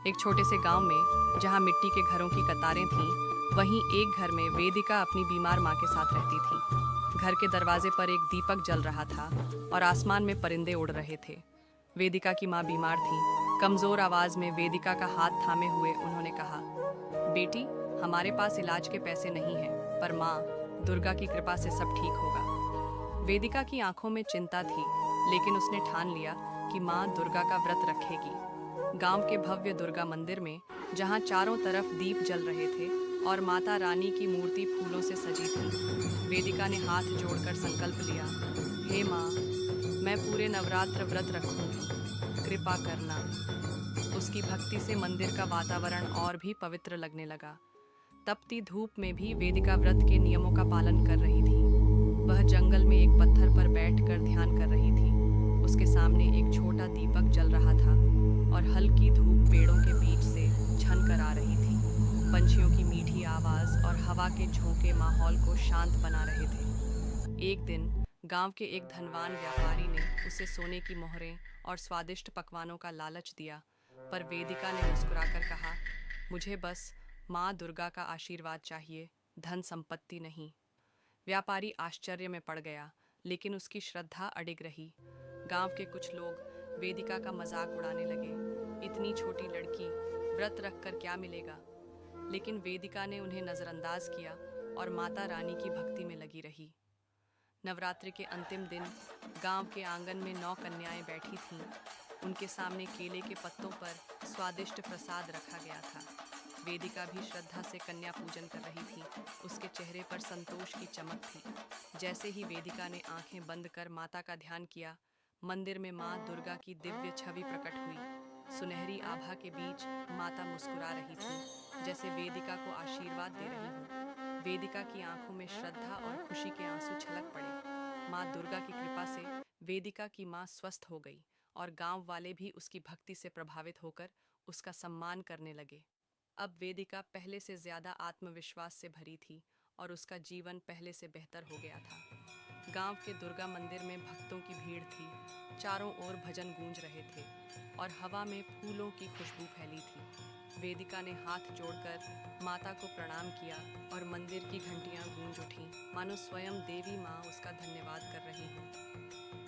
एक छोटे से गांव में जहां मिट्टी के घरों की कतारें थीं, वहीं एक घर में वेदिका अपनी बीमार मां के साथ रहती थी। घर के दरवाजे पर एक दीपक जल रहा था और आसमान में परिंदे उड़ रहे थे। वेदिका की मां बीमार थी। कमजोर आवाज में वेदिका का हाथ थामे हुए उन्होंने कहा, बेटी, हमारे पास इलाज के पैसे नहीं हैं, पर मां दुर्गा की कृपा से सब ठीक होगा। वेदिका की आंखों में चिंता थी, लेकिन उसने ठान लिया कि मां दुर्गा का व्रत रखेगी। गांव के भव्य दुर्गा मंदिर में, जहां चारों तरफ दीप जल रहे थे और माता रानी की मूर्ति फूलों से सजी थी, वेदिका ने हाथ जोड़कर संकल्प लिया, हे मां, मैं पूरे नवरात्र व्रत रखूंगी, कृपा करना। उसकी भक्ति से मंदिर का वातावरण और भी पवित्र लगने लगा। तपती धूप में भी वेदिका व्रत के नियमों का पालन कर रही थी। वह जंगल में एक पत्थर पर बैठकर ध्यान कर रही थी। उसके सामने एक छोटा दीपक जल रहा था और हल्की धूप पेड़ों के बीच से झन कर आ रही थी। पंछियों की मीठी आवाज और हवा के झोंके माहौल को शांत बना रहे थे। एक दिन गांव के एक धनवान व्यापारी ने उसे सोने की मोहरें और स्वादिष्ट पकवानों का लालच दिया, पर वेदिका ने मुस्कुराकर कहा, मुझे बस माँ दुर्गा का आशीर्वाद चाहिए, धन संपत्ति नहीं। व्यापारी आश्चर्य में पड़ गया, लेकिन उसकी श्रद्धा अडिग रही। गांव के कुछ लोग वेदिका का मजाक उड़ाने लगे, इतनी छोटी लड़की, व्रत रखकर क्या मिलेगा? लेकिन वेदिका ने उन्हें नजरअंदाज किया और माता रानी की भक्ति में लगी रही। नवरात्रि के अंतिम दिन गांव के आंगन में 9 कन्याएं बैठी थीं। उनके सामने केले के पत्तों पर स्वादिष्ट प्रसाद रखा गया था। वेदिका भी श्रद्धा से कन्या पूजन कर रही थी। उसके चेहरे पर संतोष की चमक थी। जैसे ही वेदिका ने आंखें बंद कर माता का ध्यान किया, मंदिर में मां दुर्गा की दिव्य छवि प्रकट हुई। सुनहरी आभा के बीच माता मुस्कुरा रही थी, जैसे वेदिका को आशीर्वाद दे रही हो। वेदिका की आंखों में श्रद्धा और खुशी के आंसू छलक पड़े। मां दुर्गा की कृपा से वेदिका की मां स्वस्थ हो गई और गांव वाले भी उसकी भक्ति से प्रभावित होकर उसका सम्मान करने लगे। अब वेदिका पहले से ज्यादा आत्मविश्वास से भरी थी और उसका जीवन पहले से बेहतर हो गया था। गांव के दुर्गा मंदिर में भक्तों की भीड़ थी। चारों ओर भजन गूंज रहे थे और हवा में फूलों की खुशबू फैली थी। वेदिका ने हाथ जोड़कर माता को प्रणाम किया और मंदिर की घंटियां गूंज उठीं, मानो स्वयं देवी माँ उसका धन्यवाद कर रही हों।